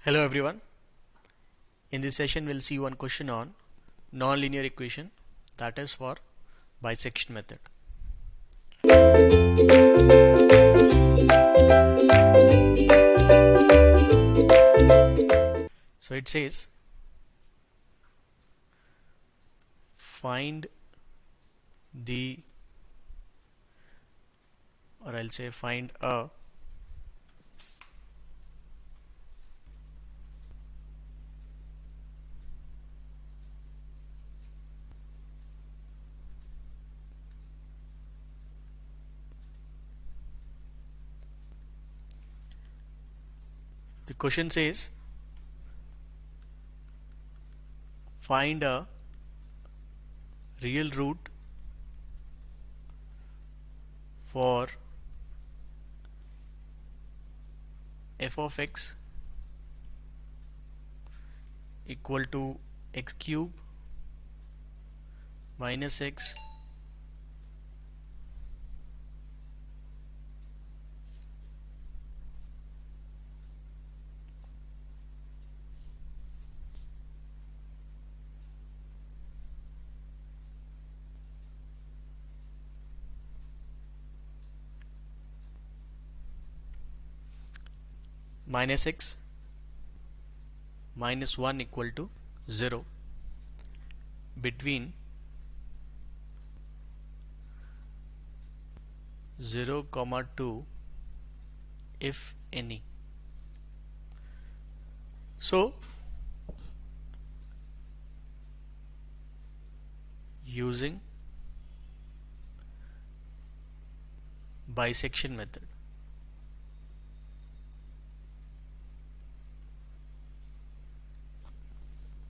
Hello everyone. In this session we'll see one question on nonlinear equation, that is for bisection method. So it says find the, or I'll say find a the question says find a real root for f of x equal to x cube minus x minus x minus 1 equal to 0 between 0, 2 if any. So using bisection method,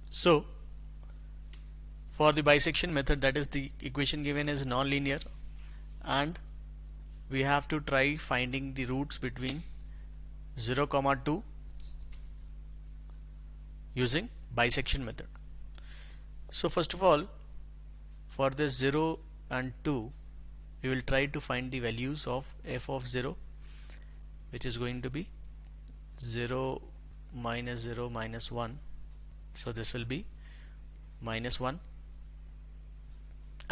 so for the bisection method, that is the equation given is non-linear and we have to try finding the roots between 0, 2 using bisection method. So first of all, for this 0 and 2 we will try to find the values of f of 0, which is going to be 0 minus 0 minus 1, so this will be minus 1,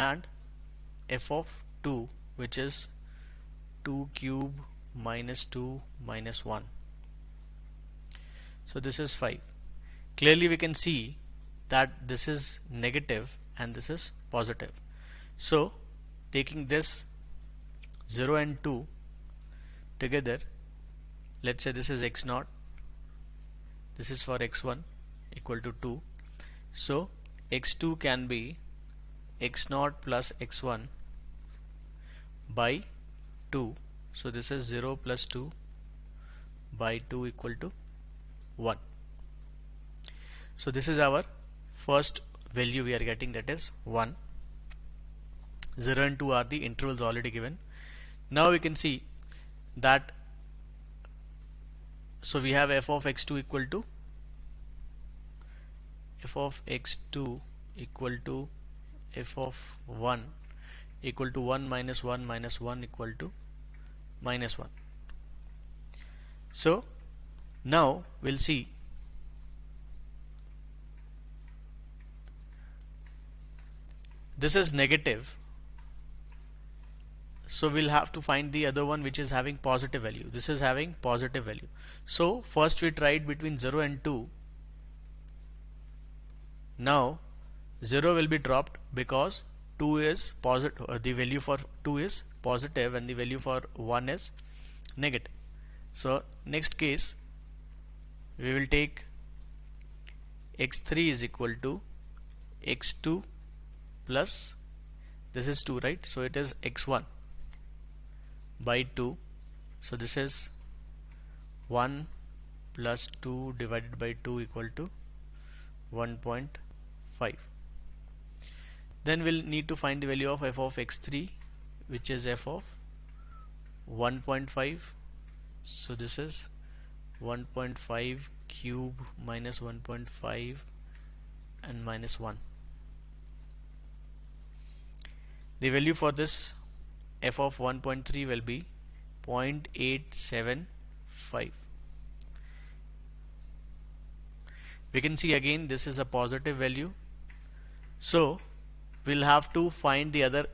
and f of 2, which is 2 cube minus 2 minus 1, so this is 5. Clearly we can see that this is negative and this is positive. So taking this 0 and 2 together, let's say this is x0, this is for x1 equal to 2, so x2 can be x0 plus x1 by 2, so this is 0 plus 2 by 2 equal to 1. So this is our first value we are getting, that is 1. 0 and 2 are the intervals already given. Now we can see that, so we have f of x2 equal to f of x2 equal to f of 1 equal to 1 minus 1 minus 1 equal to minus 1. So now we'll see this is negative, so we'll have to find the other one which is having positive value. This is having positive value, so first we tried between 0 and 2. Now 0 will be dropped because 2 is positive, the value for 2 is positive and the value for 1 is negative. So next case we will take x3 is equal to x2 plus, this is 2, right? So it is x1 by 2, so this is 1 plus 2 divided by 2 equal to 1.5. Then we'll need to find the value of f of x3, which is f of 1.5, so this is 1.5 cube minus 1.5 and minus 1. The value for this f of 1.3 will be 0.875. We can see again this is a positive value, so we'll have to find the other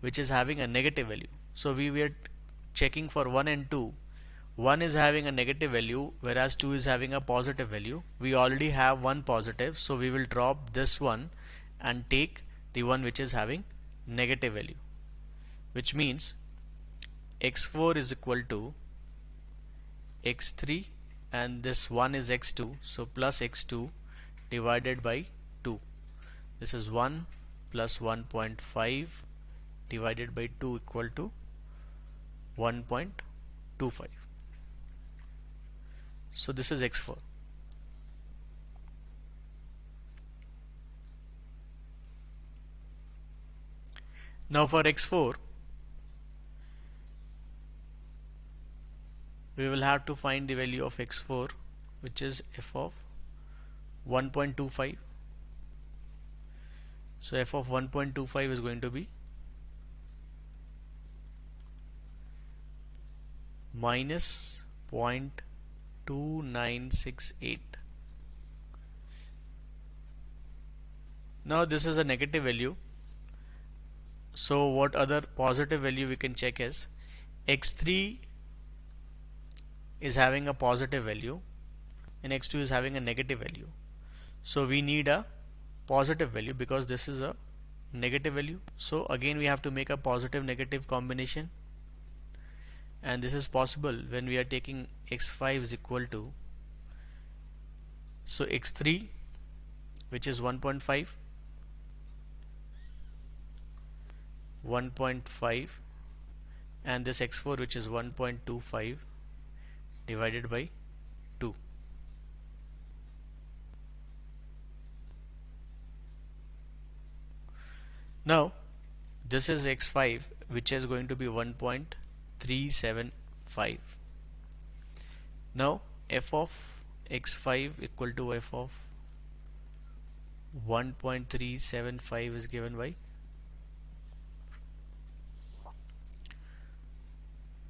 which is having a negative value. So we were checking for 1 and 2. 1 is having a negative value whereas 2 is having a positive value. We already have one positive, so we will drop this one and take the one which is having negative value, which means x4 is equal to x3 and this 1 is x2, so plus x2 divided by 2. This is 1 plus 1.5 divided by 2 equal to 1.25. So this is x4. Now for x4 we will have to find the value of x4, which is f of 1.25. So f of 1.25 is going to be minus 0.2968. Now this is a negative value, so what other positive value we can check is x3 is having a positive value and x2 is having a negative value. So we need a positive value because this is a negative value. So again we have to make a positive negative combination, and this is possible when we are taking x5 is equal to, so x3 which is 1.5 and this x4 which is 1.25 divided by 2. Now this is x5 which is going to be 1.375. Now f of x5 equal to f of 1.375 is given by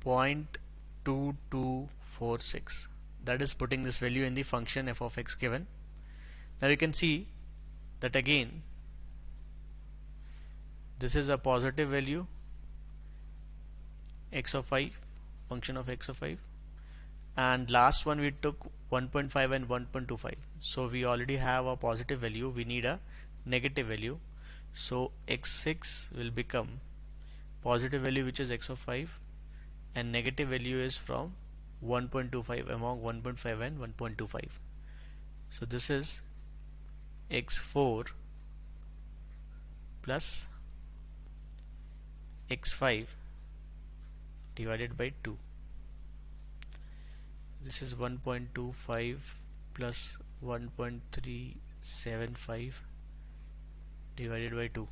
0.2246. that is putting this value in the function f of x given. Now you can see that again this is a positive value x of 5, function of x of 5, and last one we took 1.5 and 1.25. so we already have a positive value, we need a negative value, so x6 will become positive value which is x of 5 and negative value is from 1.25 among 1.5 and 1.25. so this is x4 plus x5 divided by 2. This is 1.25 plus 1.375 divided by 2.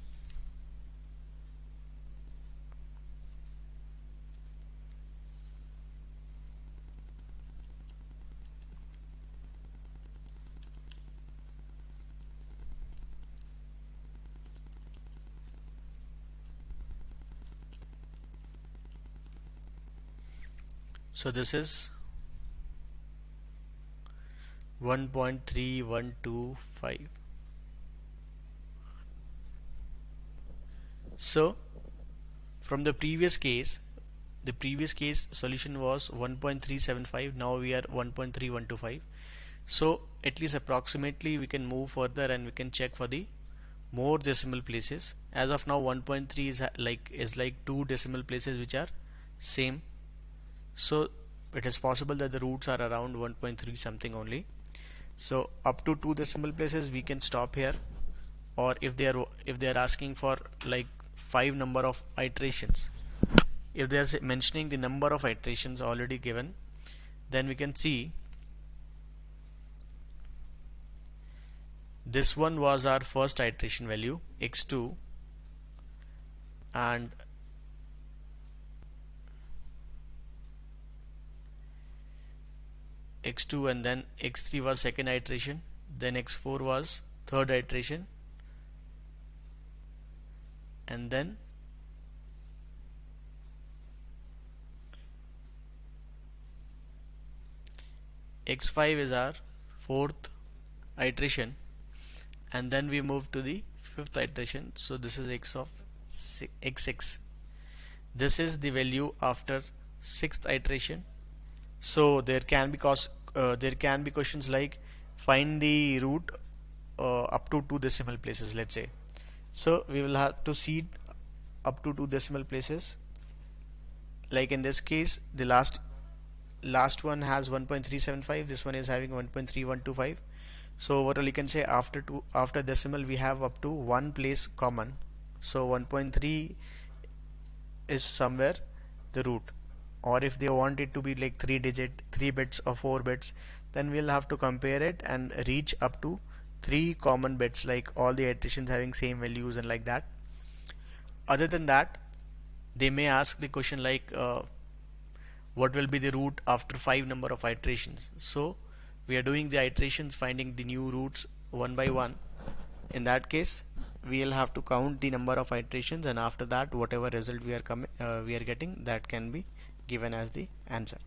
So this is 1.3125. So from the previous case solution was 1.375, now we are 1.3125. so at least approximately we can move further and we can check for the more decimal places. As of now 1.3 is like two decimal places which are same, so it is possible that the roots are around 1.3 something only. So up to two decimal places we can stop here, or if they are asking for like 5 number of iterations, if they are mentioning the number of iterations already given, then we can see this one was our first iteration value x2, and x2 and then x3 was second iteration, then x4 was third iteration, and then x5 is our fourth iteration, and then we move to the fifth iteration. So this is x of x6. This is the value after sixth iteration. So there can be questions like find the root up to 2 decimal places, let's say. So we will have to seed up to 2 decimal places. Like in this case, the last one has 1.375, this one is having 1.3125. So overall you can say after decimal we have up to one place common. So 1.3 is somewhere the root, or if they want it to be like 3 bits or 4 bits, then we'll have to compare it and reach up to 3 common bits, like all the iterations having same values and like that. Other than that, they may ask the question like what will be the root after 5 number of iterations. So we are doing the iterations, finding the new roots one by one. In that case, we will have to count the number of iterations, and after that whatever result we are getting, that can be given as the answer.